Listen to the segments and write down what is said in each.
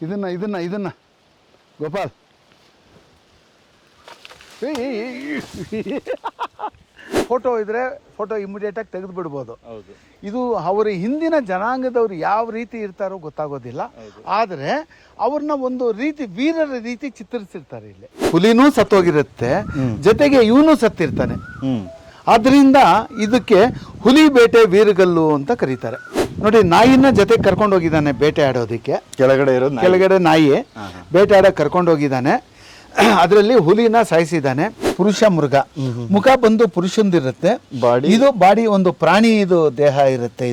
ಇದನ್ನ ಗೋಪಾಲ್ ಫೋಟೋ ಇದ್ರೆ ಫೋಟೋ ಇಮಿಡಿಯೇಟಾಗಿ ತೆಗೆದು ಬಿಡ್ಬೋದು. ಇದು ಅವರ ಹಿಂದಿನ ಜನಾಂಗದವ್ರು ಯಾವ ರೀತಿ ಇರ್ತಾರೋ ಗೊತ್ತಾಗೋದಿಲ್ಲ. ಆದರೆ ಅವ್ರನ್ನ ಒಂದು ರೀತಿ ವೀರರ ರೀತಿ ಚಿತ್ರಿಸಿರ್ತಾರೆ. ಇಲ್ಲಿ ಹುಲಿನೂ ಸತ್ತೋಗಿರುತ್ತೆ, ಜೊತೆಗೆ ಇವನು ಸತ್ತಿರ್ತಾನೆ. ಆದ್ರಿಂದ ಇದಕ್ಕೆ ಹುಲಿ ಬೇಟೆ ವೀರಗಲ್ಲು ಅಂತ ಕರೀತಾರೆ. ನೋಡಿ, ನಾಯಿನ ಜೊತೆ ಕರ್ಕೊಂಡು ಹೋಗಿದ್ದಾನೆ ಬೇಟೆ ಆಡೋದಕ್ಕೆ. ಕೆಳಗಡೆ ನಾಯಿ ಬೇಟೆ ಆಡೋಕೆ ಕರ್ಕೊಂಡು ಹೋಗಿದ್ದಾನೆ. ಅದರಲ್ಲಿ ಹುಲಿನ ಸಾಯಿಸಿದ್ದಾನೆ. ಪುರುಷ ಮೃಗ, ಮುಖ ಬಂದು ಪುರುಷಂದಿರುತ್ತೆ, ಇದು ಬಾಡಿ ಒಂದು ಪ್ರಾಣಿ, ಇದು ದೇಹ ಇರುತ್ತೆ.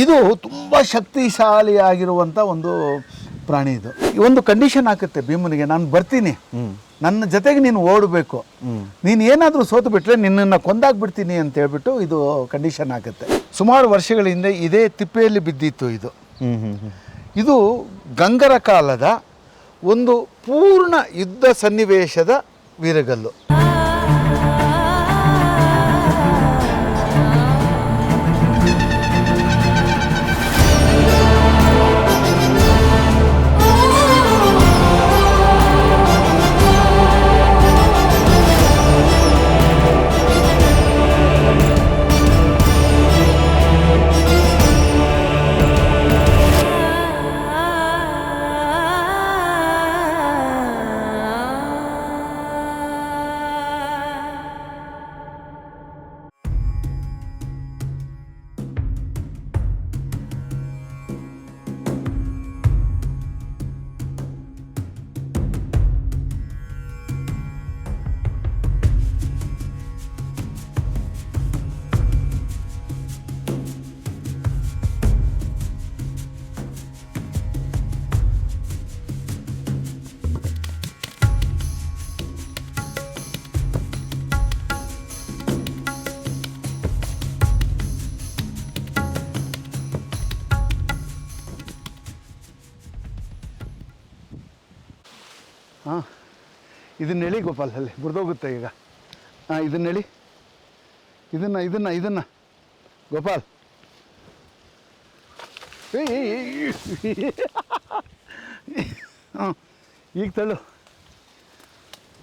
ಇದು ತುಂಬಾ ಶಕ್ತಿಶಾಲಿಯಾಗಿರುವಂತ ಒಂದು ಪ್ರಾಣಿ. ಇದು ಒಂದು ಕಂಡೀಷನ್ ಹಾಕುತ್ತೆ ಭೀಮನಿಗೆ, ನಾನು ಬರ್ತೀನಿ, ನನ್ನ ಜೊತೆಗೆ ನೀನು ಓಡಬೇಕು, ನೀನು ಏನಾದರೂ ಸೋತು ಬಿಟ್ರೆ ನಿನ್ನನ್ನು ಕೊಂದಾಗ್ಬಿಡ್ತೀನಿ ಅಂತ ಹೇಳ್ಬಿಟ್ಟು ಇದು ಕಂಡೀಷನ್ ಹಾಕುತ್ತೆ. ಸುಮಾರು ವರ್ಷಗಳ ಹಿಂದೆ ಇದೇ ತಿಪ್ಪೆಯಲ್ಲಿ ಬಿದ್ದಿತ್ತು. ಇದು ಗಂಗರ ಕಾಲದ ಒಂದು ಪೂರ್ಣ ಯುದ್ಧ ಸನ್ನಿವೇಶದ ವೀರಗಲ್ಲು. ಇದನ್ನ ಹೇಳಿ ಗೋಪಾಲ್, ಅಲ್ಲಿ ಬುರ್ದೋಗುತ್ತೆ ಈಗ. ಇದನ್ನ ಹೇಳಿ, ಇದನ್ನ ಗೋಪಾಲ್. ಈಗ ತಳ್ಳು,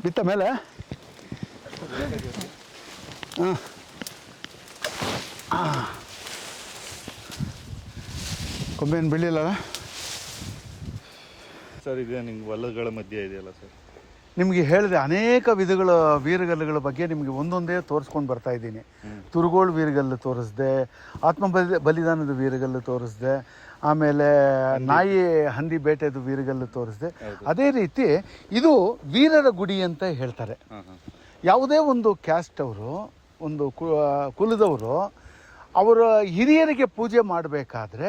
ಬಿತ್ತ ಮೇಲೆ. ಕೊಂಬೇನು ಬೀಳಿಲ್ಲ ಸರ್. ಇದೆ ನಿಮ್ಗೆ ಹೊಲಗಳ ಮಧ್ಯೆ ಇದೆಯಲ್ಲ ಸರ್. ನಿಮಗೆ ಹೇಳಿದೆ ಅನೇಕ ವಿಧಗಳ ವೀರಗಲ್ಲುಗಳ ಬಗ್ಗೆ ನಿಮಗೆ ಒಂದೊಂದೇ ತೋರಿಸ್ಕೊಂಡು ಬರ್ತಾ ಇದ್ದೀನಿ. ತುರುಗೋಳು ವೀರಗಲ್ಲು ತೋರಿಸ್ದೆ, ಬಲಿದಾನದ ವೀರಗಲ್ಲು ತೋರಿಸ್ದೆ, ಆಮೇಲೆ ನಾಯಿ ಹಂದಿ ಬೇಟೆದು ವೀರಗಲ್ಲು ತೋರಿಸ್ದೆ. ಅದೇ ರೀತಿ ಇದು ವೀರರ ಗುಡಿ ಅಂತ ಹೇಳ್ತಾರೆ. ಯಾವುದೇ ಒಂದು ಕ್ಯಾಸ್ಟ್ ಅವರು, ಒಂದು ಕುಲದವರು ಅವರ ಹಿರಿಯರಿಗೆ ಪೂಜೆ ಮಾಡಬೇಕಾದ್ರೆ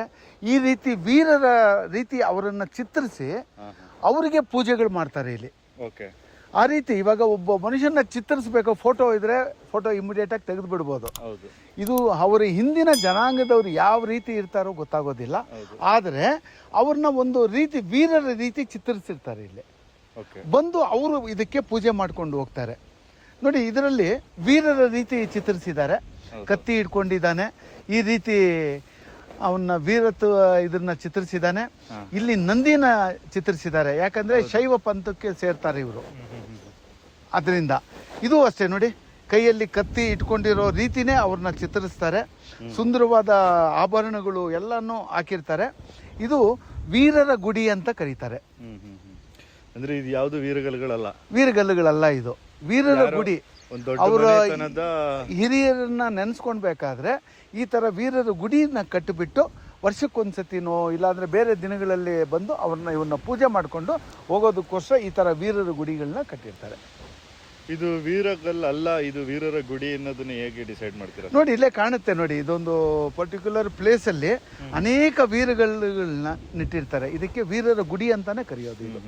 ಈ ರೀತಿ ವೀರರ ರೀತಿ ಅವರನ್ನು ಚಿತ್ರಿಸಿ ಅವರಿಗೆ ಪೂಜೆಗಳು ಮಾಡ್ತಾರೆ ಇಲ್ಲಿ. ಆ ರೀತಿ ಇವಾಗ ಒಬ್ಬ ಮನುಷ್ಯನ ಚಿತ್ರಿಸ್ಬೇಕು, ಫೋಟೋ ಇದ್ರೆ ಫೋಟೋ ಇಮಿಡಿಯೇಟಾಗಿ ತೆಗೆದು ಬಿಡ್ಬೋದು. ಇದು ಅವರ ಹಿಂದಿನ ಜನಾಂಗದವ್ರು ಯಾವ ರೀತಿ ಇರ್ತಾರೋ ಗೊತ್ತಾಗೋದಿಲ್ಲ. ಆದರೆ ಅವ್ರನ್ನ ಒಂದು ರೀತಿ ವೀರರ ರೀತಿ ಚಿತ್ರಿಸಿರ್ತಾರೆ ಇಲ್ಲಿ. ಬಂದು ಅವರು ಇದಕ್ಕೆ ಪೂಜೆ ಮಾಡ್ಕೊಂಡು ಹೋಗ್ತಾರೆ. ನೋಡಿ, ಇದರಲ್ಲಿ ವೀರರ ರೀತಿ ಚಿತ್ರಿಸಿದ್ದಾರೆ. ಕತ್ತಿ ಇಟ್ಕೊಂಡಿದ್ದಾನೆ, ಈ ರೀತಿ ಅವನ್ನ ವೀರತ್ವ ಇದನ್ನ ಚಿತ್ರಿಸಿದ್ದಾನೆ. ಇಲ್ಲಿ ನಂದಿನ ಚಿತ್ರಿಸಿದ್ದಾರೆ, ಯಾಕಂದ್ರೆ ಶೈವ ಪಂಥಕ್ಕೆ ಸೇರ್ತಾರೆ ಇವರು. ಅದರಿಂದ ಇದು ಅಷ್ಟೇ ನೋಡಿ, ಕೈಯಲ್ಲಿ ಕತ್ತಿ ಇಟ್ಕೊಂಡಿರೋ ರೀತಿನೇ ಅವ್ರನ್ನ ಚಿತ್ರಿಸ್ತಾರೆ. ಸುಂದರವಾದ ಆಭರಣಗಳು ಎಲ್ಲಾನು ಹಾಕಿರ್ತಾರೆ. ಇದು ವೀರರ ಗುಡಿ ಅಂತ ಕರೀತಾರೆ. ಅಂದ್ರೆ ಇದು ಯಾವುದು ವೀರಗಲ್ಲುಗಳಲ್ಲ, ಇದು ವೀರರ ಗುಡಿ. ಅವರ ಹಿರಿಯರನ್ನ ನೆನೆಸ್ಕೊಳ್ಬೇಕಾದ್ರೆ ಈ ತರ ವೀರರ ಗುಡಿನ ಕಟ್ಟಿಬಿಟ್ಟು ವರ್ಷಕ್ಕೊಂದ್ಸತಿನೋ ಇಲ್ಲಾಂದ್ರೆ ಬೇರೆ ದಿನಗಳಲ್ಲಿ ಬಂದು ಇವನ್ನ ಪೂಜೆ ಮಾಡಿಕೊಂಡು ಹೋಗೋದಕ್ಕೋಸ್ಕರ ಈ ತರ ವೀರರ ಗುಡಿಗಳನ್ನ ಕಟ್ಟಿರ್ತಾರೆ. ಇದು ವೀರಗಲ್ಲು ಅಲ್ಲ, ಇದು ವೀರರ ಗುಡಿ ಅನ್ನೋದನ್ನ ಹೇಗೆ ಡಿಸೈಡ್ ಮಾಡ್ತೀರಾ? ನೋಡಿ, ಇಲ್ಲೇ ಕಾಣುತ್ತೆ ನೋಡಿ, ಇದೊಂದು ಪರ್ಟಿಕ್ಯುಲರ್ ಪ್ಲೇಸ್ ಅಲ್ಲಿ ಅನೇಕ ವೀರಗಲ್ಲುಗಳನ್ನ ನೆಟ್ಟಿರ್ತಾರೆ. ಇದಕ್ಕೆ ವೀರರ ಗುಡಿ ಅಂತಾನೆ ಕರೆಯೋದು ಇದು.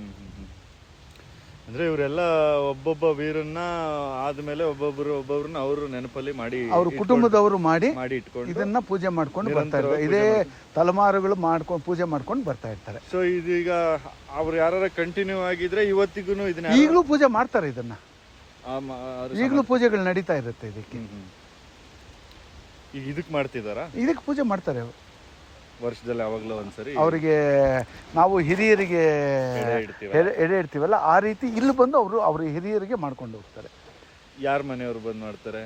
ಅಂದ್ರೆ ಇವರೆಲ್ಲ ಒಬ್ಬೊಬ್ಬ ವೀರನ್ನ ಆದ್ಮೇಲೆ ಒಬ್ಬೊಬ್ರನ್ನ ಅವರು ನೆನಪಲ್ಲಿ ಮಾಡಿ ಅವ್ರ ಕುಟುಂಬದವರು ಮಾಡಿ ಇಟ್ಕೊಂಡು ಇದನ್ನ ಪೂಜೆ ಮಾಡ್ಕೊಂಡು ಬರ್ತಾ ಇರ್ತಾರೆ. ಇದೇ ತಲೆಮಾರುಗಳು ಮಾಡ್ಕೊಂಡು ಪೂಜೆ ಮಾಡ್ಕೊಂಡು ಬರ್ತಾ ಇರ್ತಾರೆ. ಸೊ ಇದೀಗ ಅವ್ರು ಯಾರು ಕಂಟಿನ್ಯೂ ಆಗಿದ್ರೆ ಇವತ್ತಿಗೂ ಇದನ್ನ ಈಗಲೂ ಪೂಜೆ ಮಾಡ್ತಾರೆ. ಇದನ್ನ ಈಗಲೂ ಪೂಜೆಗಳು ನಡೀತಾ ಇರುತ್ತೆ. ಇದಕ್ಕೆ ಈಗ ಇದಕ್ಕೆ ಮಾಡ್ತಿದಾರಾ? ಇದಕ್ಕೆ ಪೂಜೆ ಮಾಡ್ತಾರೆ. ವರ್ಷದಲ್ಲಿ ಯಾವಾಗಲೂ ಒಂದ್ಸರಿ ಅವರಿಗೆ ನಾವು ಹಿರಿಯರಿಗೆ ಇಡ್ತೀವಿ. ಎಡೆ ಇಡ್ತೀವಲ್ಲ, ಆ ರೀತಿ ಇಲ್ಲಿ ಬಂದು ಅವರು ಅವ್ರ ಹಿರಿಯರಿಗೆ ಮಾಡ್ಕೊಂಡು ಹೋಗ್ತಾರೆ. ಯಾರ ಮನೆಯವರು ಬಂದು ಮಾಡ್ತಾರೆ?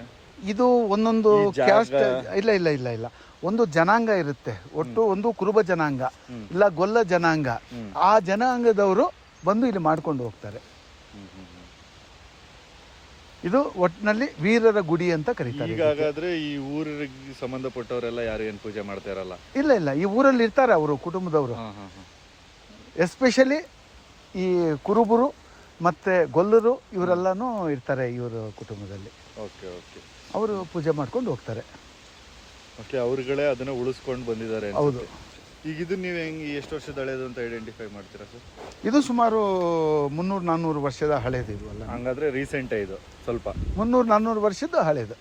ಇದು ಒಂದೊಂದು ಕ್ಯಾಸ್ಟ್, ಇಲ್ಲ ಇಲ್ಲ ಇಲ್ಲ ಇಲ್ಲ, ಒಂದು ಜನಾಂಗ ಇರುತ್ತೆ. ಒಟ್ಟು ಒಂದು ಕುರುಬ ಜನಾಂಗ ಇಲ್ಲ ಗೊಲ್ಲ ಜನಾಂಗ, ಆ ಜನಾಂಗದವರು ಬಂದು ಇಲ್ಲಿ ಮಾಡ್ಕೊಂಡು ಹೋಗ್ತಾರೆ. ಇದು ಒಟ್ಟಿನಲ್ಲಿ ವೀರರ ಗುಡಿ ಅಂತ ಕರೀತಾರೆ. ಈಗ ಹಾಗಾದ್ರೆ ಈ ಊರಿಗೆ ಸಂಬಂಧಪಟ್ಟವರೆಲ್ಲ ಯಾರು ಏನು ಪೂಜೆ ಮಾಡ್ತಾ ಇರಲ್ಲ? ಇಲ್ಲ ಇಲ್ಲ, ಈ ಊರಲ್ಲಿ ಇರ್ತಾರೆ ಅವರು ಕುಟುಂಬದವರು. ಎಸ್ಪೆಷಲಿ ಈ ಕುರುಬರು ಮತ್ತೆ ಗೊಲ್ಲರು ಇವರೆಲ್ಲನೂ ಇರ್ತಾರೆ ಇವರು ಕುಟುಂಬದಲ್ಲಿ. ಓಕೆ ಓಕೆ, ಅವರು ಪೂಜೆ ಮಾಡ್ಕೊಂಡು ಹೋಗ್ತಾರೆ. ಓಕೆ, ಅವ್ರುಗಳೇ ಅದನ್ನ ಉಳಿಸ್ಕೊಂಡು ಬಂದಿದ್ದಾರೆ. ಹೌದು. ಈಗ ಇದು ನೀವು ಹೆಂಗೆ ಎಷ್ಟು ವರ್ಷದ ಹಳೇದು ಅಂತ ಐಡೆಂಟಿಫೈ ಮಾಡ್ತೀರಾ ಸರ್? ಇದು ಸುಮಾರು 300-400 ವರ್ಷದ ಹಳೇದು ಇದು ಅಲ್ಲ. ಹಂಗಾದ್ರೆ ರೀಸೆಂಟೇ ಇದು ಸ್ವಲ್ಪ 300-400 ವರ್ಷದ ಹಳೇದು.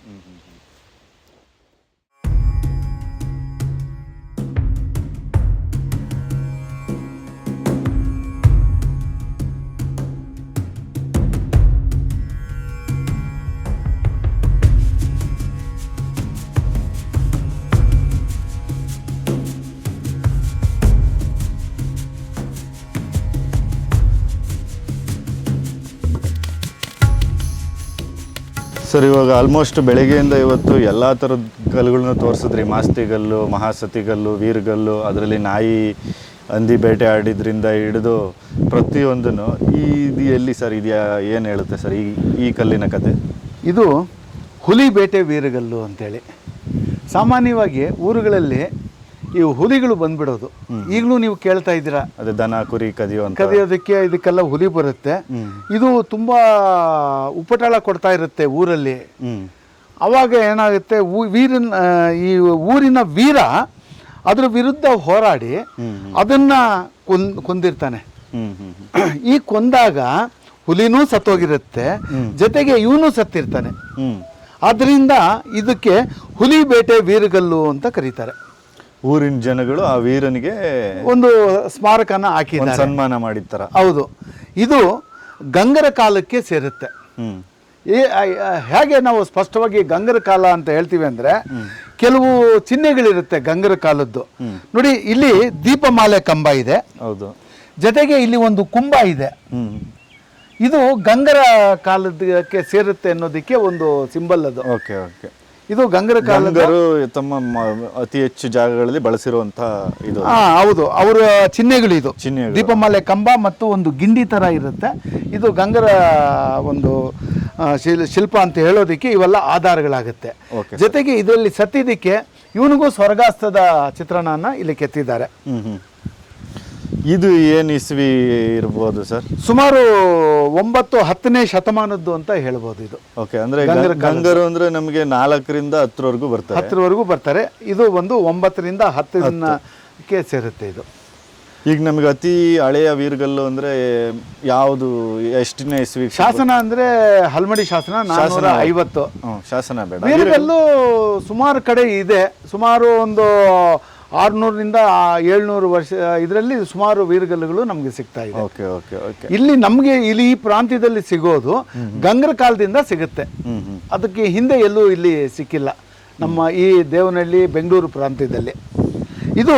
ಸರ್, ಇವಾಗ ಆಲ್ಮೋಸ್ಟ್ ಬೆಳಗ್ಗೆಯಿಂದ ಇವತ್ತು ಎಲ್ಲ ಥರದ ಕಲ್ಲುಗಳನ್ನ ತೋರಿಸಿದ್ರಿ. ಮಾಸ್ತಿಗಲ್ಲು, ಮಹಾಸತಿಗಲ್ಲು, ವೀರಗಲ್ಲು, ಅದರಲ್ಲಿ ನಾಯಿ ಹಂದಿ ಬೇಟೆ ಆಡಿದ್ರಿಂದ ಹಿಡಿದು ಪ್ರತಿಯೊಂದನ್ನು ಇದು ಎಲ್ಲಿ ಸರ್ ಇದೆಯಾ, ಏನು ಹೇಳುತ್ತೆ ಸರ್ ಈ ಕಲ್ಲಿನ ಕತೆ? ಇದು ಹುಲಿ ಬೇಟೆ ವೀರಗಲ್ಲು ಅಂತೇಳಿ. ಸಾಮಾನ್ಯವಾಗಿ ಊರುಗಳಲ್ಲಿ ಈ ಹುಲಿಗಳು ಬಂದ್ಬಿಡೋದು. ಈಗಲೂ ನೀವು ಕೇಳ್ತಾ ಇದ್ದೀರಾ, ಅದೇ ದನ ಕುರಿ ಕದಿಯೋದಕ್ಕೆ ಇದಕ್ಕೆಲ್ಲ ಹುಲಿ ಬರುತ್ತೆ. ಇದು ತುಂಬಾ ಉಪಟಳ ಕೊಡ್ತಾ ಇರುತ್ತೆ ಊರಲ್ಲಿ. ಅವಾಗ ಏನಾಗುತ್ತೆ, ಈ ಊರಿನ ವೀರ ಅದ್ರ ವಿರುದ್ಧ ಹೋರಾಡಿ ಅದನ್ನ ಕೊಂದಿರ್ತಾನೆ. ಈ ಕೊಂದಾಗ ಹುಲಿನೂ ಸತ್ತೋಗಿರುತ್ತೆ, ಜೊತೆಗೆ ಇವನು ಸತ್ತಿರ್ತಾನೆ. ಆದ್ರಿಂದ ಇದಕ್ಕೆ ಹುಲಿ ಬೇಟೆ ವೀರಗಲ್ಲು ಅಂತ ಕರೀತಾರೆ. ಊರಿನ ಜನಗಳು ಆ ವೀರನಿಗೆ ಒಂದು ಸ್ಮಾರಕನ ಹಾಕಿದ್ದಾರೆ, ಸನ್ಮಾನ ಮಾಡಿರ್ತಾರ. ಹೌದು. ಇದು ಗಂಗರ ಕಾಲಕ್ಕೆ ಸೇರುತ್ತೆ. ಹೇಗೆ ನಾವು ಸ್ಪಷ್ಟವಾಗಿ ಗಂಗರ ಕಾಲ ಅಂತ ಹೇಳ್ತೀವಿ ಅಂದ್ರೆ, ಕೆಲವು ಚಿಹ್ನೆಗಳಿರುತ್ತೆ ಗಂಗರ ಕಾಲದ್ದು. ನೋಡಿ, ಇಲ್ಲಿ ದೀಪಮಾಲೆ ಕಂಬ ಇದೆ. ಹೌದು. ಜೊತೆಗೆ ಇಲ್ಲಿ ಒಂದು ಕುಂಭ ಇದೆ. ಇದು ಗಂಗರ ಕಾಲಕ್ಕೆ ಸೇರುತ್ತೆ ಅನ್ನೋದಕ್ಕೆ ಒಂದು ಸಿಂಬಲ್ ಅದು. Okay okay. ಇದು ಗಂಗರ ಕಾಲದರು ತಮ್ಮ ಅತಿ ಹೆಚ್ಚು ಜಾಗಗಳಲ್ಲಿ ಬಳಸಿರುವಂತ ಇದು. ಹೌದು, ಅವರ ಚಿಹ್ನೆಗಳು. ಇದು ಚಿಹ್ನೆ ದೀಪಮಾಲೆ ಕಂಬ ಮತ್ತು ಒಂದು ಗಿಂಡಿ ತರ ಇರುತ್ತೆ. ಇದು ಗಂಗರ ಒಂದು ಶಿಲ್ಪ ಅಂತ ಹೇಳೋದಕ್ಕೆ ಇವೆಲ್ಲ ಆಧಾರಗಳಾಗುತ್ತೆ. ಜೊತೆಗೆ ಇದರಲ್ಲಿ ಸತ್ತಿದ್ದಕ್ಕೆ ಇವನಿಗೂ ಸ್ವರ್ಗಾಸ್ತದ ಚಿತ್ರಣನ ಇಲ್ಲಿ ಕೆತ್ತಿದ್ದಾರೆ. ಇದು ಏನು ಇಸ್ವಿ ಇರ್ಬೋದು ಸರ್? ಸುಮಾರು 9-10ನೇ ಶತಮಾನದ್ದು ಅಂತ ಹೇಳ್ಬೋದು ಇದು. ಓಕೆ, ಅಂದ್ರೆ ಗಂಗರು ಅಂದ್ರೆ ನಮಗೆ 4ರಿಂದ 10ರವರೆಗೂ ಬರ್ತಾರೆ. 10ರವರೆಗೂ ಬರ್ತಾರೆ. ಇದು ಒಂದು 9ರಿಂದ 10ಕ್ಕೆ ಸೇರುತ್ತೆ ಇದು. ಈಗ ನಮಗೆ ಅತಿ ಹಳೆಯ ವೀರಗಲ್ಲು ಅಂದ್ರೆ ಯಾವುದು, ಎಷ್ಟನೇ ಇಸ್ವಿ? ಶಾಸನ ಅಂದ್ರೆ ಹಲ್ಮಡಿ ಶಾಸನ 450. ಶಾಸನ ಬೇಡ, ವೀರಗಲ್ಲು ಸುಮಾರು ಕಡೆ ಇದೆ. ಸುಮಾರು ಒಂದು 600ರಿಂದ 700 ವರ್ಷ ಇದರಲ್ಲಿ ಸುಮಾರು ವೀರಗಲ್ಲುಗಳು ನಮಗೆ ಸಿಗ್ತಾ ಇದೆ. Okay okay okay. ಇಲ್ಲಿ ನಮಗೆ ಇಲ್ಲಿ ಈ ಪ್ರಾಂತ್ಯದಲ್ಲಿ ಸಿಗೋದು ಗಂಗರ ಕಾಲದಿಂದ ಸಿಗುತ್ತೆ. ಅದಕ್ಕೆ ಹಿಂದೆ ಎಲ್ಲೂ ಇಲ್ಲಿ ಸಿಕ್ಕಿಲ್ಲ ನಮ್ಮ ಈ ದೇವನಹಳ್ಳಿ ಬೆಂಗಳೂರು ಪ್ರಾಂತ್ಯದಲ್ಲಿ. ಇದು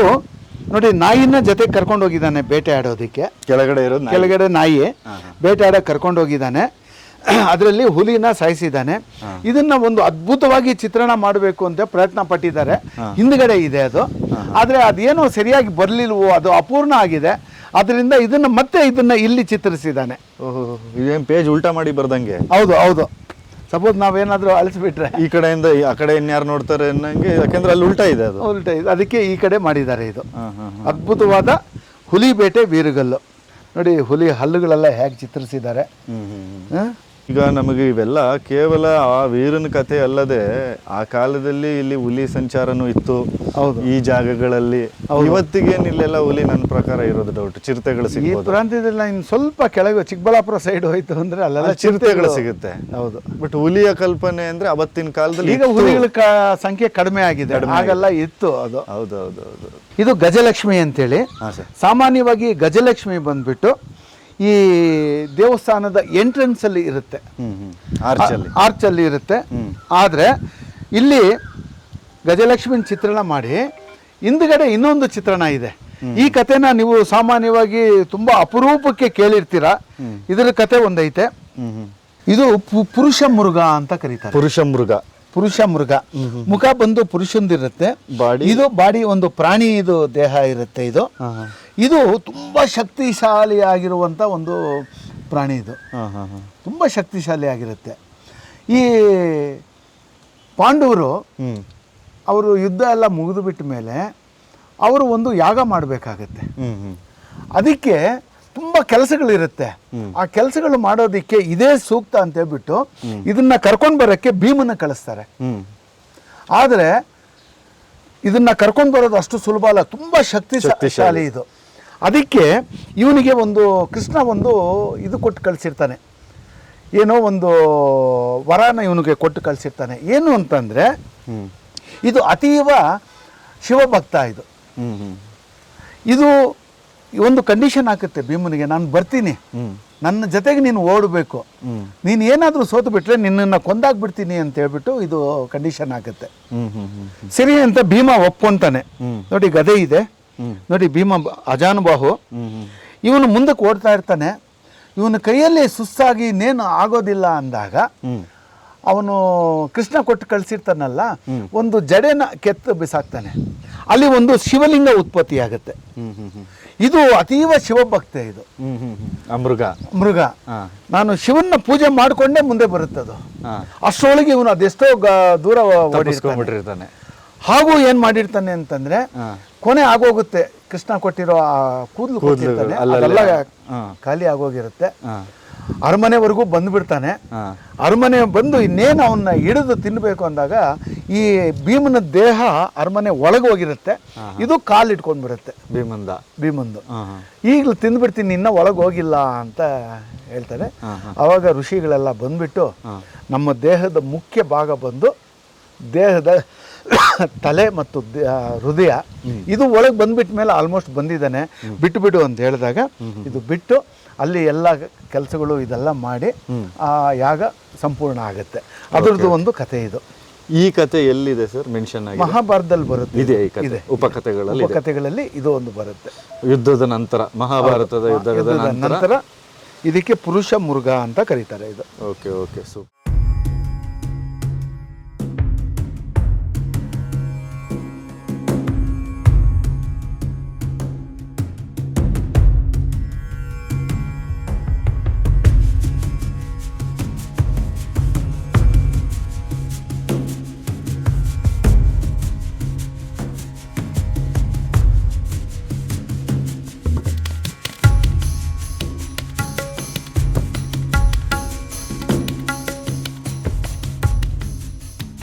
ನೋಡಿ, ನಾಯಿನ ಜೊತೆ ಕರ್ಕೊಂಡು ಹೋಗಿದ್ದಾನೆ ಬೇಟೆ ಆಡೋದಕ್ಕೆ. ಕೆಳಗಡೆ ನಾಯಿ ಬೇಟೆ ಆಡೋಕೆ ಕರ್ಕೊಂಡು ಹೋಗಿದ್ದಾನೆ. ಅದರಲ್ಲಿ ಹುಲಿನ ಸಾಯಿಸಿದ್ದಾನೆ. ಇದನ್ನ ಒಂದು ಅದ್ಭುತವಾಗಿ ಚಿತ್ರಣ ಮಾಡಬೇಕು ಅಂತ ಪ್ರಯತ್ನ ಪಟ್ಟಿದ್ದಾರೆ. ಹಿಂದ್ಗಡೆ ಇದೆ ಅದು, ಆದ್ರೆ ಅದೇನೋ ಸರಿಯಾಗಿ ಬರ್ಲಿಲ್ವೋ, ಅದು ಅಪೂರ್ಣ ಆಗಿದೆ. ಅದರಿಂದ ಇದನ್ನ ಇಲ್ಲಿ ಚಿತ್ರಿಸಿದ್ದಾನೆ. ಇದೇನು ಪೇಜ್ ಉಲ್ಟಾ ಮಾಡಿ ಬರ್ದಂಗೆ? ಹೌದು ಹೌದು. ಸಪೋಸ್ ನಾವೇನಾದ್ರೂ ಅಳಿಸ್ಬಿಟ್ರೆ ಈ ಕಡೆಯಿಂದ ಆ ಕಡೆ ಇನ್ಯಾರು ನೋಡ್ತಾರೆ ಅನ್ನಂಗೆ, ಯಾಕಂದ್ರೆ ಅಲ್ಲಿ ಉಲ್ಟಾ ಇದೆ, ಅದು ಉಲ್ಟಾ ಇದೆ. ಅದಕ್ಕೆ ಈ ಕಡೆ ಮಾಡಿದ್ದಾರೆ. ಇದು ಅದ್ಭುತವಾದ ಹುಲಿ ಬೇಟೆ ವೀರಗಲ್ಲು. ನೋಡಿ, ಹುಲಿ ಹಲ್ಲುಗಳೆಲ್ಲ ಹೇಗೆ ಚಿತ್ರಿಸಿದ್ದಾರೆ. ಈಗ ನಮಗೆ ಇವೆಲ್ಲ ಕೇವಲ ಆ ವೀರನ ಕಥೆ ಅಲ್ಲದೆ ಆ ಕಾಲದಲ್ಲಿ ಇಲ್ಲಿ ಹುಲಿ ಸಂಚಾರನೂ ಇತ್ತು. ಹೌದು, ಈ ಜಾಗಗಳಲ್ಲಿ. ಇವತ್ತಿಗೇನು ಇಲ್ಲೆಲ್ಲ ಹುಲಿ ನನ್ನ ಪ್ರಕಾರ ಇರೋದು ಡೌಟ್. ಚಿರತೆಗಳು ಈ ಪ್ರಾಂತ್ಯದಲ್ಲಿ ಇನ್ನು ಸ್ವಲ್ಪ ಕೆಳಗೆ ಚಿಕ್ಕಬಳ್ಳಾಪುರ ಸೈಡ್ ಹೋಯ್ತು ಅಂದ್ರೆ ಅಲ್ಲೆಲ್ಲ ಚಿರತೆಗಳು ಸಿಗುತ್ತೆ. ಹೌದು, ಬಟ್ ಹುಲಿಯ ಕಲ್ಪನೆ ಅಂದ್ರೆ ಅವತ್ತಿನ ಕಾಲದಲ್ಲಿ ಈಗ ಹುಲಿಗಳ ಸಂಖ್ಯೆ ಕಡಿಮೆ ಆಗಿದೆ, ಹಾಗೆಲ್ಲ ಇತ್ತು ಅದು. ಹೌದು ಹೌದು ಹೌದು. ಇದು ಗಜಲಕ್ಷ್ಮಿ ಅಂತೇಳಿ. ಸಾಮಾನ್ಯವಾಗಿ ಗಜಲಕ್ಷ್ಮಿ ಬಂದ್ಬಿಟ್ಟು ಈ ದೇವಸ್ಥಾನದ ಎಂಟ್ರೆನ್ಸ್ ಅಲ್ಲಿ ಇರುತ್ತೆ, ಆರ್ಚ್ ಅಲ್ಲಿ ಇರುತ್ತೆ. ಆದ್ರೆ ಇಲ್ಲಿ ಗಜಲಕ್ಷ್ಮಿನ ಚಿತ್ರಣ ಮಾಡಿ ಹಿಂದ್ಗಡೆ ಇನ್ನೊಂದು ಚಿತ್ರಣ ಇದೆ. ಈ ಕಥೆನ ನೀವು ಸಾಮಾನ್ಯವಾಗಿ ತುಂಬಾ ಅಪರೂಪಕ್ಕೆ ಕೇಳಿರ್ತೀರಾ. ಇದರ ಕತೆ ಒಂದೈತೆ. ಇದು ಪುರುಷ ಮೃಗ ಅಂತ ಕರೀತಾರೆ. ಪುರುಷ ಮೃಗ ಮುಖ ಬಂದು ಪುರುಷಂದಿರುತ್ತೆ. ಇದು ಬಾಡಿ ಒಂದು ಪ್ರಾಣಿ ಇದು ದೇಹ ಇರುತ್ತೆ. ಇದು ತುಂಬಾ ಶಕ್ತಿಶಾಲಿಯಾಗಿರುವಂತ ಒಂದು ಪ್ರಾಣಿ. ಇದು ತುಂಬಾ ಶಕ್ತಿಶಾಲಿಯಾಗಿರುತ್ತೆ. ಈ ಪಾಂಡವರು ಅವರು ಯುದ್ಧ ಎಲ್ಲ ಮುಗಿದು ಬಿಟ್ಟ ಮೇಲೆ ಅವರು ಒಂದು ಯಾಗ ಮಾಡಬೇಕಾಗತ್ತೆ. ಅದಕ್ಕೆ ತುಂಬ ಕೆಲಸಗಳಿರುತ್ತೆ. ಆ ಕೆಲಸಗಳು ಮಾಡೋದಕ್ಕೆ ಇದೇ ಸೂಕ್ತ ಅಂತ ಹೇಳ್ಬಿಟ್ಟು ಇದನ್ನ ಕರ್ಕೊಂಡು ಬರೋಕ್ಕೆ ಭೀಮನ ಕಳಿಸ್ತಾರೆ. ಆದರೆ ಇದನ್ನ ಕರ್ಕೊಂಡು ಬರೋದು ಅಷ್ಟು ಸುಲಭ ಅಲ್ಲ, ತುಂಬ ಶಕ್ತಿಶಾಲಿ ಇದು. ಅದಕ್ಕೆ ಇವನಿಗೆ ಒಂದು ಕೃಷ್ಣ ಒಂದು ಇದು ಕೊಟ್ಟು ಕಳಿಸಿರ್ತಾನೆ, ಏನೋ ಒಂದು ವರನ ಇವನಿಗೆ ಕೊಟ್ಟು ಕಳಿಸಿರ್ತಾನೆ. ಏನು ಅಂತಂದರೆ ಇದು ಅತೀವ ಶಿವಭಕ್ತ. ಇದು ಒಂದು ಕಂಡೀಷನ್ ಹಾಕುತ್ತೆ ಭೀಮನಿಗೆ, ನಾನು ಬರ್ತೀನಿ, ನನ್ನ ಜೊತೆಗೆ ನೀನು ಓಡಬೇಕು, ನೀನು ಏನಾದರೂ ಸೋತು ಬಿಟ್ರೆ ನಿನ್ನನ್ನು ಕೊಂದಾಗ್ಬಿಡ್ತೀನಿ ಅಂತ ಹೇಳ್ಬಿಟ್ಟು ಇದು ಕಂಡೀಷನ್ ಹಾಕುತ್ತೆ. ಸರಿ ಅಂತ ಭೀಮ ಒಪ್ಕೊಂತಾನೆ. ನೋಡಿ ಗದೆ ಇದೆ, ನೋಡಿ ಭೀಮ ಅಜಾನುಬಾಹು. ಇವನು ಮುಂದಕ್ಕೆ ಓಡ್ತಾ ಇರ್ತಾನೆ. ಇವನ ಕೈಯಲ್ಲಿ ಸುಸ್ತಾಗಿ ಇನ್ನೇನು ಆಗೋದಿಲ್ಲ ಅಂದಾಗ ಅವನು ಕೃಷ್ಣ ಕೊಟ್ಟು ಕಳಿಸಿರ್ತಾನಲ್ಲ, ಒಂದು ಜಡೆನ ಕೆತ್ತು ಬಿಸಾಕ್ತಾನೆ. ಅಲ್ಲಿ ಒಂದು ಶಿವಲಿಂಗ ಉತ್ಪತ್ತಿ ಆಗುತ್ತೆ. ಇದು ಅತೀವ ಶಿವಭಕ್ತೆ. ಇದು ಮೃಗ ನಾನು ಶಿವನ್ನ ಪೂಜೆ ಮಾಡಿಕೊಂಡೇ ಮುಂದೆ ಬರುತ್ತದು. ಅಷ್ಟರೊಳಗೆ ಇವನು ಅದೆಷ್ಟೋ ದೂರ ಓಡಿರ್ತಾನೆ. ಹಾಗೂ ಏನ್ ಮಾಡಿರ್ತಾನೆ ಅಂತಂದ್ರೆ ಕೊನೆ ಆಗೋಗುತ್ತೆ. ಕೃಷ್ಣ ಕೊಟ್ಟಿರೋ ಆ ಕೂದಲು ಕೊಟ್ಟಿರ್ತಾನೆ, ಅದೆಲ್ಲ ಖಾಲಿ ಆಗೋಗಿರುತ್ತೆ. ಅರಮನೆವರೆಗೂ ಬಂದ್ಬಿಡ್ತಾನೆ. ಅರಮನೆ ಬಂದು ಇನ್ನೇನು ಅವನ್ನ ಹಿಡಿದು ತಿನ್ನಬೇಕು ಅಂದಾಗ ಈ ಭೀಮನ ದೇಹ ಅರಮನೆ ಒಳಗೆ ಹೋಗಿರುತ್ತೆ. ಇದು ಕಾಲು ಇಟ್ಕೊಂಡ್ ಬಿಡುತ್ತೆ ಭೀಮಂದು. ಈಗಲೂ ತಿಂದ್ಬಿಡ್ತೀನಿ, ಇನ್ನ ಒಳಗೆ ಹೋಗಿಲ್ಲ ಅಂತ ಹೇಳ್ತಾರೆ. ಅವಾಗ ಋಷಿಗಳೆಲ್ಲ ಬಂದ್ಬಿಟ್ಟು ನಮ್ಮ ದೇಹದ ಮುಖ್ಯ ಭಾಗ ಬಂದು ದೇಹದ ತಲೆ ಮತ್ತು ಹೃದಯ ಇದು ಒಳಗೆ ಬಂದ್ಬಿಟ್ಟ ಮೇಲೆ ಆಲ್ಮೋಸ್ಟ್ ಬಂದಿದ್ದಾನೆ, ಬಿಟ್ಟು ಅಂತ ಹೇಳಿದಾಗ ಇದು ಬಿಟ್ಟು ಅಲ್ಲಿ ಎಲ್ಲ ಕೆಲಸಗಳು ಇದೆಲ್ಲ ಮಾಡಿ ಆ ಯಾಗ ಸಂಪೂರ್ಣ ಆಗುತ್ತೆ. ಅದರದ್ದು ಒಂದು ಕಥೆ ಇದು. ಈ ಕಥೆ ಎಲ್ಲಿದೆ ಸರ್ ಮೆನ್ಷನ್ ಆಗಿ? ಮಹಾಭಾರತದಲ್ಲಿ ಬರುತ್ತೆ. ಇದೆ ಉಪಕಥೆಗಳಲ್ಲಿ ಇದು ಒಂದು ಬರುತ್ತೆ. ಯುದ್ಧದ ನಂತರ, ಮಹಾಭಾರತದ ಯುದ್ಧದ ನಂತರ ಇದಕ್ಕೆ ಪುರುಷ ಮೃಗ ಅಂತ ಕರೀತಾರೆ ಇದು. Okay super.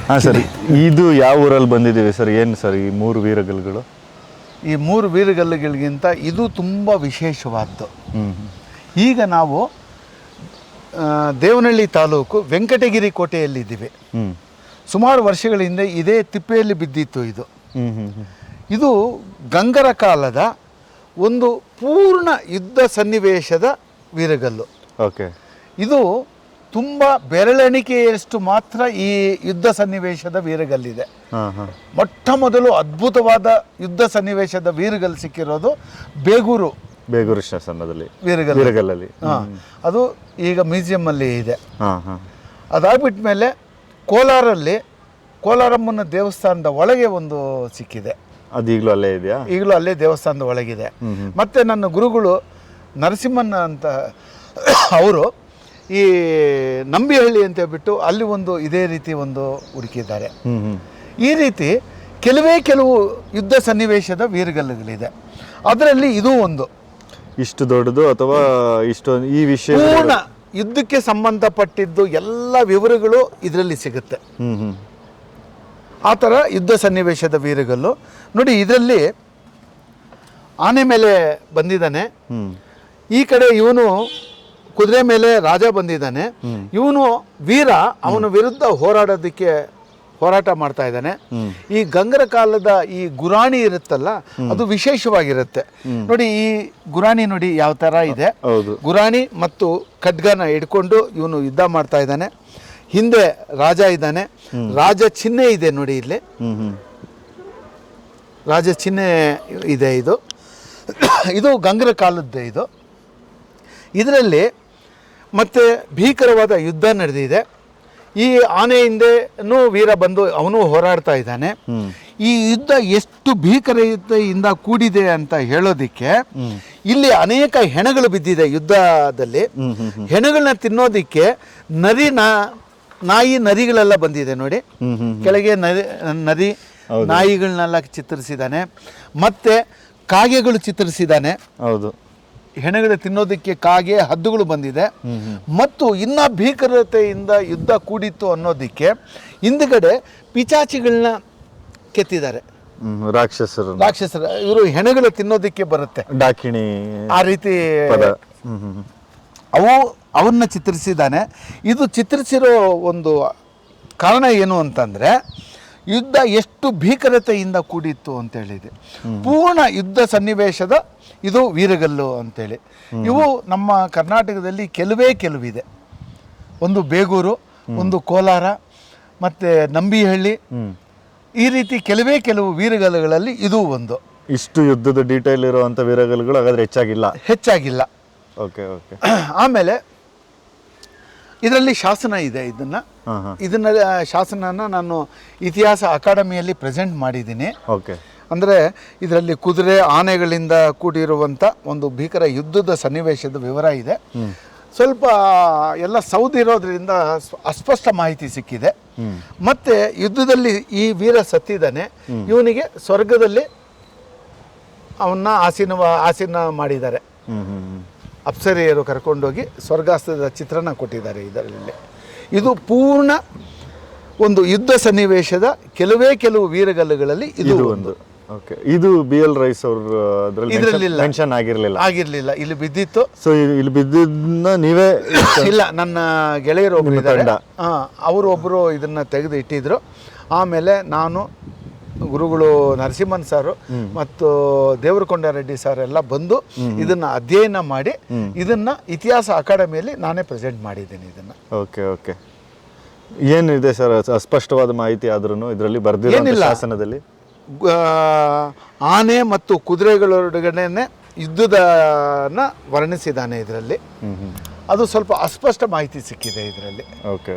ಹಾಂ ಸರ್, ಇದು ಯಾವ ಊರಲ್ಲಿ ಬಂದಿದ್ದೀವಿ ಸರ್? ಏನು ಸರ್ ಈ 3 ವೀರಗಲ್ಲುಗಳು? ಈ 3 ವೀರಗಲ್ಲುಗಳಿಗಿಂತ ಇದು ತುಂಬ ವಿಶೇಷವಾದ್ದು. ಈಗ ನಾವು ದೇವನಹಳ್ಳಿ ತಾಲೂಕು ವೆಂಕಟಗಿರಿ ಕೋಟೆಯಲ್ಲಿದ್ದೀವಿ. ಸುಮಾರು ವರ್ಷಗಳ ಹಿಂದೆ ಇದೇ ತಿಪ್ಪೆಯಲ್ಲಿ ಬಿದ್ದಿತ್ತು ಇದು. ಇದು ಗಂಗರ ಕಾಲದ ಒಂದು ಪೂರ್ಣ ಯುದ್ಧ ಸನ್ನಿವೇಶದ ವೀರಗಲ್ಲು. ಇದು ತುಂಬ ಬೆರಳೆಣಿಕೆಯಷ್ಟು ಮಾತ್ರ ಈ ಯುದ್ಧ ಸನ್ನಿವೇಶದ ವೀರಗಲ್ಲಿದೆ. ಮೊಟ್ಟ ಮೊದಲು ಅದ್ಭುತವಾದ ಯುದ್ಧ ಸನ್ನಿವೇಶದ ವೀರಗಲ್ಲು ಸಿಕ್ಕಿರೋದು ಬೇಗೂರು ಶಾಸನದಲ್ಲಿ ವೀರಗಲ್ಲಲ್ಲಿ. ಅದು ಈಗ ಮ್ಯೂಸಿಯಂ ಅಲ್ಲಿ ಇದೆ. ಅದಾಗ್ಬಿಟ್ಟ ಮೇಲೆ ಕೋಲಾರಲ್ಲಿ ಕೋಲಾರಮ್ಮನ ದೇವಸ್ಥಾನದ ಒಳಗೆ ಒಂದು ಸಿಕ್ಕಿದೆ. ಅದು ಈಗಲೂ ಅಲ್ಲೇ ಇದೆಯಾ? ಈಗಲೂ ಅಲ್ಲೇ ದೇವಸ್ಥಾನದ ಒಳಗಿದೆ. ಮತ್ತೆ ನನ್ನ ಗುರುಗಳು ನರಸಿಂಹನ್ ಅಂತ ಅವರು ಈ ನಂಬಿಹಳ್ಳಿ ಅಂತ ಹೇಳ್ಬಿಟ್ಟು ಅಲ್ಲಿ ಒಂದು ಇದೇ ರೀತಿ ಒಂದು ಹುಡುಕಿದ್ದಾರೆ. ಈ ರೀತಿ ಕೆಲವು ಯುದ್ಧ ಸನ್ನಿವೇಶದ ವೀರಗಲ್ಲುಗಳಿದೆ. ಅದರಲ್ಲಿ ಇದು ಒಂದು ಇಷ್ಟು ದೊಡ್ಡದು ಅಥವಾ ಇಷ್ಟೊಂದು ಈ ವಿಷಯ ಪೂರ್ಣ ಯುದ್ಧಕ್ಕೆ ಸಂಬಂಧಪಟ್ಟಿದ್ದು ಎಲ್ಲ ವಿವರಗಳು ಇದರಲ್ಲಿ ಸಿಗುತ್ತೆ. ಆ ಥರ ಯುದ್ಧ ಸನ್ನಿವೇಶದ ವೀರಗಲ್ಲು ನೋಡಿ. ಇದರಲ್ಲಿ ಆನೆ ಮೇಲೆ ಬಂದಿದ್ದಾನೆ. ಈ ಕಡೆ ಇವನು ಕುದುರೆ ಮೇಲೆ ರಾಜ ಬಂದಿದ್ದಾನೆ. ಇವನು ವೀರ, ಅವನ ವಿರುದ್ಧ ಹೋರಾಟ ಮಾಡ್ತಾ ಇದ್ದಾನೆ. ಈ ಗಂಗರ ಕಾಲದ ಈ ಗುರಾಣಿ ಇರುತ್ತಲ್ಲ, ಅದು ವಿಶೇಷವಾಗಿರುತ್ತೆ ನೋಡಿ. ಈ ಗುರಾಣಿ ನೋಡಿ ಯಾವ ತರ ಇದೆ. ಗುರಾಣಿ ಮತ್ತು ಖಡ್ಗನ ಹಿಡ್ಕೊಂಡು ಇವನು ಯುದ್ಧ ಮಾಡ್ತಾ ಇದ್ದಾನೆ. ಹಿಂದೆ ರಾಜ ಇದ್ದಾನೆ. ರಾಜ ಚಿಹ್ನೆ ಇದೆ ನೋಡಿ ಇಲ್ಲಿ. ರಾಜ ಚಿಹ್ನೆ ಇದೆ. ಇದು ಗಂಗರ ಕಾಲದ್ದೇ ಇದು. ಇದರಲ್ಲಿ ಮತ್ತೆ ಭೀಕರವಾದ ಯುದ್ಧ ನಡೆದಿದೆ. ಈ ಆನೆ ಹಿಂದೆನೂ ವೀರ ಬಂದು ಅವನು ಹೋರಾಡ್ತಾ ಇದ್ದಾನೆ. ಈ ಯುದ್ಧ ಎಷ್ಟು ಭೀಕರತೆಯಿಂದ ಕೂಡಿದೆ ಅಂತ ಹೇಳೋದಿಕ್ಕೆ ಇಲ್ಲಿ ಅನೇಕ ಹೆಣಗಳು ಬಿದ್ದಿದೆ ಯುದ್ಧದಲ್ಲಿ. ಹೆಣಗಳನ್ನ ತಿನ್ನೋದಿಕ್ಕೆ ನಾಯಿ ನರಿಗಳೆಲ್ಲ ಬಂದಿದೆ ನೋಡಿ. ಕೆಳಗೆ ನರಿ ನಾಯಿಗಳನ್ನೆಲ್ಲ ಚಿತ್ರಿಸಿದ್ದಾನೆ. ಮತ್ತೆ ಕಾಗೆಗಳು ಚಿತ್ರಿಸಿದ್ದಾನೆ. ಹೌದು, ಹೆಣಗಳು ತಿನ್ನೋದಕ್ಕೆ ಕಾಗೆ, ಹದ್ದುಗಳು ಬಂದಿದೆ. ಮತ್ತು ಇನ್ನ ಭೀಕರತೆಯಿಂದ ಯುದ್ಧ ಕೂಡಿತ್ತು ಅನ್ನೋದಕ್ಕೆ ಹಿಂದ್ಗಡೆ ಪಿಚಾಚಿಗಳನ್ನ ಕೆತ್ತಿದ್ದಾರೆ. ರಾಕ್ಷಸರು ಇವರು ಹೆಣಗಳು ತಿನ್ನೋದಕ್ಕೆ ಬರುತ್ತೆ, ಡಾಕಿಣಿ ಆ ರೀತಿ ಅವನ್ನ ಚಿತ್ರಿಸಿದ್ದಾನೆ. ಇದು ಚಿತ್ರಿಸಿರೋ ಒಂದು ಕಾರಣ ಏನು ಅಂತಂದರೆ ಯುದ್ಧ ಎಷ್ಟು ಭೀಕರತೆಯಿಂದ ಕೂಡಿತ್ತು ಅಂತೇಳಿದೆ. ಪೂರ್ಣ ಯುದ್ಧ ಸನ್ನಿವೇಶದ ಇದು ವೀರಗಲ್ಲು ಅಂತೇಳಿ. ಇವು ನಮ್ಮ ಕರ್ನಾಟಕದಲ್ಲಿ ಕೆಲವಿದೆ. ಒಂದು ಬೇಗೂರು, ಒಂದು ಕೋಲಾರ, ಮತ್ತು ನಂಬಿಹಳ್ಳಿ, ಈ ರೀತಿ ಕೆಲವು ವೀರಗಲ್ಲುಗಳಲ್ಲಿ ಇದು ಒಂದು. ಇಷ್ಟು ಯುದ್ಧದ ಡೀಟೇಲ್ ಇರುವಂಥ ವೀರಗಲ್ಲುಗಳು ಹಾಗಾದ್ರೆ ಹೆಚ್ಚಾಗಿಲ್ಲ. ಓಕೆ. ಆಮೇಲೆ ಇದರಲ್ಲಿ ಶಾಸನ ಇದೆ. ಇದನ್ನ ಶಾಸನನ ನಾನು ಇತಿಹಾಸ ಅಕಾಡೆಮಿಯಲ್ಲಿ ಪ್ರೆಸೆಂಟ್ ಮಾಡಿದ್ದೀನಿ. ಓಕೆ. ಅಂದರೆ ಇದರಲ್ಲಿ ಕುದುರೆ, ಆನೆಗಳಿಂದ ಕೂಡಿರುವಂಥ ಒಂದು ಭೀಕರ ಯುದ್ಧದ ಸನ್ನಿವೇಶದ ವಿವರ ಇದೆ. ಸ್ವಲ್ಪ ಎಲ್ಲ ಸೌದಿರೋದ್ರಿಂದ ಅಸ್ಪಷ್ಟ ಮಾಹಿತಿ ಸಿಕ್ಕಿದೆ. ಮತ್ತೆ ಯುದ್ಧದಲ್ಲಿ ಈ ವೀರ ಸತ್ತಿದ್ದಾನೆ. ಇವನಿಗೆ ಸ್ವರ್ಗದಲ್ಲಿ ಅವನ್ನ ಆಸೀನ ಮಾಡಿದ್ದಾರೆ. ಅಪ್ಸರೆಯರು ಕರ್ಕೊಂಡೋಗಿ ಸ್ವರ್ಗಾಸ್ತದ ಚಿತ್ರಣ ಕೊಟ್ಟಿದ್ದಾರೆ ಇದರಲ್ಲಿ. ಇದು ಪೂರ್ಣ ಒಂದು ಯುದ್ಧ ಸನ್ನಿವೇಶದ ಕೆಲವು ವೀರಗಲ್ಲುಗಳಲ್ಲಿ ಇದು ಒಂದು. ಓಕೆ. ಇದು BL ರೈಸ್ ಅವರು ಮೆನ್ಷನ್ ಆಗಿರಲಿಲ್ಲ. ಇಲ್ಲಿ ಬಿದ್ದಿತ್ತು. ಸೊ ಇಲ್ಲಿ ಬಿದ್ದಿದ್ದನ್ನ ನೀವೇ ಇಲ್ಲ, ನನ್ನ ಗೆಳೆಯರು ಒಬ್ರು ಇದ್ದಾರೆ, ಅವರು ಒಬ್ಬರು ಇದನ್ನ ತೆಗೆದು ಇಟ್ಟಿದ್ರು. ಆಮೇಲೆ ನಾನು, ಗುರುಗಳು ನರಸಿಂಹನ್ ಸಾರು ಮತ್ತು ದೇವರಕೊಂಡ ರೆಡ್ಡಿ ಸರ್ ಎಲ್ಲ ಬಂದು ಇದನ್ನ ಅಧ್ಯಯನ ಮಾಡಿ ಇದನ್ನ ಇತಿಹಾಸ ಅಕಾಡೆಮಿಯಲ್ಲಿ ನಾನೇ ಪ್ರೆಸೆಂಟ್ ಮಾಡಿದ್ದೀನಿ ಇದನ್ನ. ಓಕೆ. ಏನಿದೆ ಸರ್ ಅಸ್ಪಷ್ಟವಾದ ಮಾಹಿತಿ ಆದ್ರೂ ಇದರಲ್ಲಿ ಬರ್ದಿರೋ ಶಾಸನದಲ್ಲಿ? ಆನೆ ಮತ್ತು ಕುದುರೆಗಳೊಡಗನೆ ಯುದ್ಧದನ್ನ ವರ್ಣಿಸಿದ್ದಾನೆ ಇದರಲ್ಲಿ. ಅದು ಸ್ವಲ್ಪ ಅಸ್ಪಷ್ಟ ಮಾಹಿತಿ ಸಿಕ್ಕಿದೆ ಇದರಲ್ಲಿ. ಓಕೆ.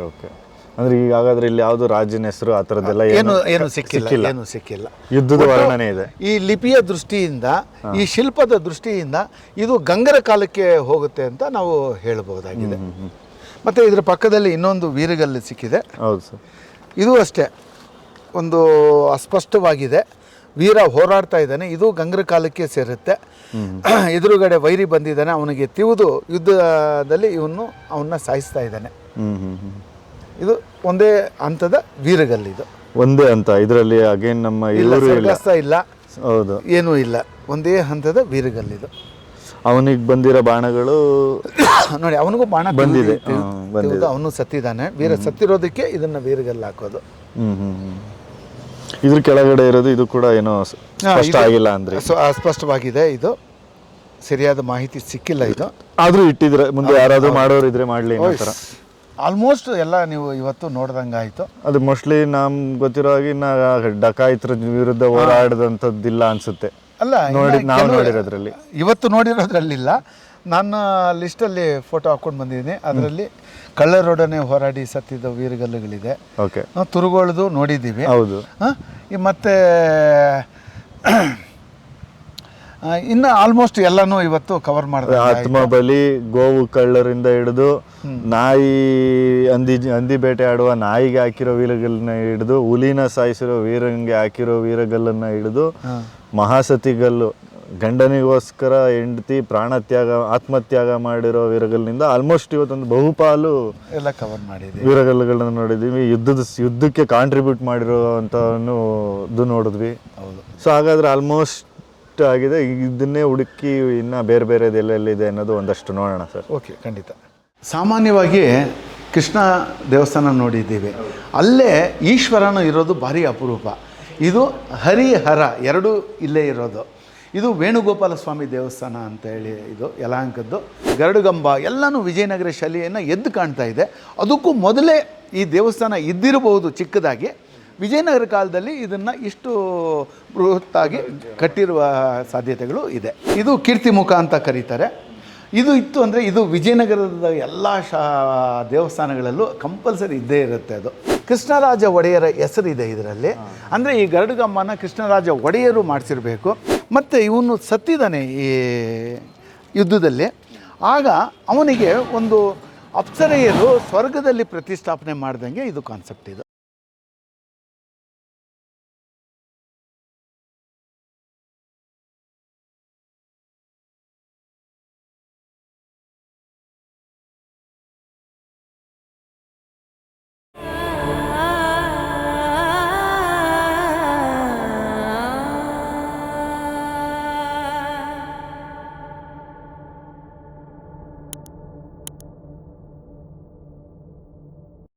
ಅಂದ್ರೆ ಹಾಗಾದ್ರೆ ಇಲ್ಲಿ ಯಾವುದು ರಾಜ್ಯನ ಹೆಸರು ಆ ಥರದ್ದೆಲ್ಲ ಏನು ಸಿಕ್ಕಿಲ್ಲ. ಯುದ್ಧದ ವರ್ಣನೆ ಇದೆ. ಈ ಲಿಪಿಯ ದೃಷ್ಟಿಯಿಂದ, ಈ ಶಿಲ್ಪದ ದೃಷ್ಟಿಯಿಂದ ಇದು ಗಂಗರ ಕಾಲಕ್ಕೆ ಹೋಗುತ್ತೆ ಅಂತ ನಾವು ಹೇಳಬಹುದಾಗಿದೆ. ಮತ್ತೆ ಇದರ ಪಕ್ಕದಲ್ಲಿ ಇನ್ನೊಂದು ವೀರಗಲ್ಲು ಸಿಕ್ಕಿದೆ. ಹೌದು ಸರ್. ಇದು ಅಷ್ಟೇ ಒಂದು ಅಸ್ಪಷ್ಟವಾಗಿದೆ. ವೀರ ಹೋರಾಡ್ತಾ ಇದ್ದಾನೆ. ಇದು ಗಂಗರ ಕಾಲಕ್ಕೆ ಸೇರುತ್ತೆ. ಎದುರುಗಡೆ ವೈರಿ ಬಂದಿದ್ದಾನೆ, ಅವನಿಗೆ ತಿವಿದು ಯುದ್ಧದಲ್ಲಿ ಅವನ್ನ ಸಾಯಿಸ್ತಾ ಇದ್ದಾನೆ. ಇದು ಒಂದೇ ಹಂತದ ವೀರಗಲ್ಲು. ಇದು ಒಂದೇ ಹಂತ. ಇದರಲ್ಲಿ ಅಗೇನ್ ನಮ್ಮ ಇಲ್ಲ, ಹೌದು, ಏನೂ ಇಲ್ಲ. ಒಂದೇ ಹಂತದ ವೀರಗಲ್ಲಿದು. ಅವನಿಗೆ ಬಂದಿರೋ ಬಾಣಗಳು ನೋಡಿ, ಅವನಿಗೂ ಬಾಣ ಬಂದಿದೆ. ಅವನು ಸತ್ತಿದ್ದಾನೆ. ವೀರ ಸತ್ತಿರೋದಕ್ಕೆ ಇದನ್ನ ವೀರಗಲ್ಲು ಹಾಕೋದು. ಇದ್ರ ಕೆಳಗಡೆ ಇರೋದು ಇದು ಕೂಡ ಏನೋ ಸ್ಪಷ್ಟ ಆಗಿಲ್ಲ ಅಂದ್ರೆ ಅಸ್ಪಷ್ಟವಾಗಿದೆ. ಇದು ಸರಿಯಾದ ಮಾಹಿತಿ ಸಿಕ್ಕಿಲ್ಲ. ಇದು ಆದ್ರೂ ಇಟ್ಟಿದ್ರೆ ಮುಂದೆ ಯಾರಾದ್ರೂ ಮಾಡೋರು ಇದ್ರೆ ಮಾಡ್ಲಿ. ಆಲ್ಮೋಸ್ಟ್ ಎಲ್ಲ ನೀವು ಇವತ್ತು ನೋಡ್ದಂಗಾಯ್ತು. ಅದು ಮೋಸ್ಟ್ಲಿ ನಮ್ಗೆ ಗೊತ್ತಿರೋ ಹಾಗೆ ಡಕಾಯಿತರ ವಿರುದ್ಧ ಹೋರಾಡದಂಥದ್ದಿಲ್ಲ ಅನ್ಸುತ್ತೆ. ಅಲ್ಲ, ನಾವು ನೋಡಿರೋದ್ರಲ್ಲಿ, ಇವತ್ತು ನೋಡಿರೋದ್ರಲ್ಲಿಲ್ಲ. ನನ್ನ ಲಿಸ್ಟಲ್ಲಿ ಫೋಟೋ ಹಾಕೊಂಡು ಬಂದಿದ್ದೀನಿ. ಅದರಲ್ಲಿ ಕಳ್ಳರೊಡನೆ ಹೋರಾಡಿ ಸತ್ತಿದ್ದ ವೀರಗಲ್ಲುಗಳಿದೆ. ಓಕೆ. ತುರುಗೋಳ್ದು ನೋಡಿದ್ದೀವಿ. ಹೌದು. ಮತ್ತೆ ಇನ್ನು ಆಲ್ಮೋಸ್ಟ್ ಎಲ್ಲಾನು ಇವತ್ತು ಕವರ್ ಮಾಡಿದೆ. ಆತ್ಮಬಲಿ, ಗೋವು ಕಳ್ಳರಿಂದ ಹಿಡಿದು ನಾಯಿ ಹಂದಿ ಬೇಟೆ ಆಡುವ ನಾಯಿಗೆ ಹಾಕಿರೋ ವೀರಗಲ್ಲನ್ನ ಹಿಡಿದು, ಹುಲಿನ ಸಾಯಿಸಿರೋ ವೀರಂಗೆ ಹಾಕಿರೋ ವೀರಗಲ್ಲನ್ನ ಹಿಡಿದು, ಮಹಾಸತಿಗಲ್ಲು ಗಂಡನಿಗೋಸ್ಕರ ಹೆಂಡತಿ ಆತ್ಮತ್ಯಾಗ ಮಾಡಿರೋ ವೀರಗಲ್ಲಿನಿಂದ ಆಲ್ಮೋಸ್ಟ್ ಇವತ್ತೊಂದು ಬಹುಪಾಲು ಎಲ್ಲ ಕವರ್ ಮಾಡಿದ್ವಿ. ವೀರಗಲ್ಲುಗಳನ್ನ ನೋಡಿದ್ವಿ. ಯುದ್ಧಕ್ಕೆ ಕಾಂಟ್ರಿಬ್ಯೂಟ್ ಮಾಡಿರೋವಂಥವನ್ನು ಇದು ನೋಡಿದ್ವಿ. ಹೌದು. ಸೊ ಹಾಗಾದ್ರೆ ಆಲ್ಮೋಸ್ಟ್ ಆಗಿದೆ. ಇದನ್ನೇ ಹುಡುಕಿ ಇನ್ನು ಬೇರೆ ಎಲ್ಲೆಲ್ಲಿದೆ ಅನ್ನೋದು ಒಂದಷ್ಟು ನೋಡೋಣ ಸರ್. ಓಕೆ, ಖಂಡಿತ. ಸಾಮಾನ್ಯವಾಗಿ ಕೃಷ್ಣ ದೇವಸ್ಥಾನ ನೋಡಿದ್ದೀವಿ. ಅಲ್ಲೇ ಈಶ್ವರನು ಇರೋದು ಭಾರಿ ಅಪರೂಪ. ಇದು ಹರಿಹರ ಎರಡೂ ಇಲ್ಲೇ ಇರೋದು. ಇದು ವೇಣುಗೋಪಾಲ ಸ್ವಾಮಿ ದೇವಸ್ಥಾನ ಅಂತೇಳಿ ಇದು ಯಲಹಂಕದ್ದು. ಗರುಡಗಂಬ ಎಲ್ಲನೂ ವಿಜಯನಗರ ಶೈಲಿಯನ್ನು ಎದ್ದು ಕಾಣ್ತಾ ಇದೆ. ಅದಕ್ಕೂ ಮೊದಲೇ ಈ ದೇವಸ್ಥಾನ ಇದ್ದಿರಬಹುದು ಚಿಕ್ಕದಾಗಿ. ವಿಜಯನಗರ ಕಾಲದಲ್ಲಿ ಇದನ್ನು ಇಷ್ಟು ಬೃಹತ್ತಾಗಿ ಕಟ್ಟಿರುವ ಸಾಧ್ಯತೆಗಳು ಇದೆ. ಇದು ಕೀರ್ತಿಮುಖ ಅಂತ ಕರೀತಾರೆ. ಇದು ಇತ್ತು ಅಂದರೆ ಇದು ವಿಜಯನಗರದ ಎಲ್ಲ ದೇವಸ್ಥಾನಗಳಲ್ಲೂ ಕಂಪಲ್ಸರಿ ಇದ್ದೇ ಇರುತ್ತೆ. ಅದು ಕೃಷ್ಣರಾಜ ಒಡೆಯರ ಹೆಸರಿದೆ ಇದರಲ್ಲಿ. ಅಂದರೆ ಈ ಗರುಡಗಮ್ಮನ ಕೃಷ್ಣರಾಜ ಒಡೆಯರು ಮಾಡಿಸಿರಬೇಕು. ಮತ್ತು ಇವನು ಸತ್ತಿದ್ದಾನೆ ಈ ಯುದ್ಧದಲ್ಲಿ. ಆಗ ಅವನಿಗೆ ಒಂದು ಅಪ್ಸರೆಯರು ಸ್ವರ್ಗದಲ್ಲಿ ಪ್ರತಿಷ್ಠಾಪನೆ ಮಾಡ್ದಂಗೆ ಇದು ಕಾನ್ಸೆಪ್ಟ್ ಇದು.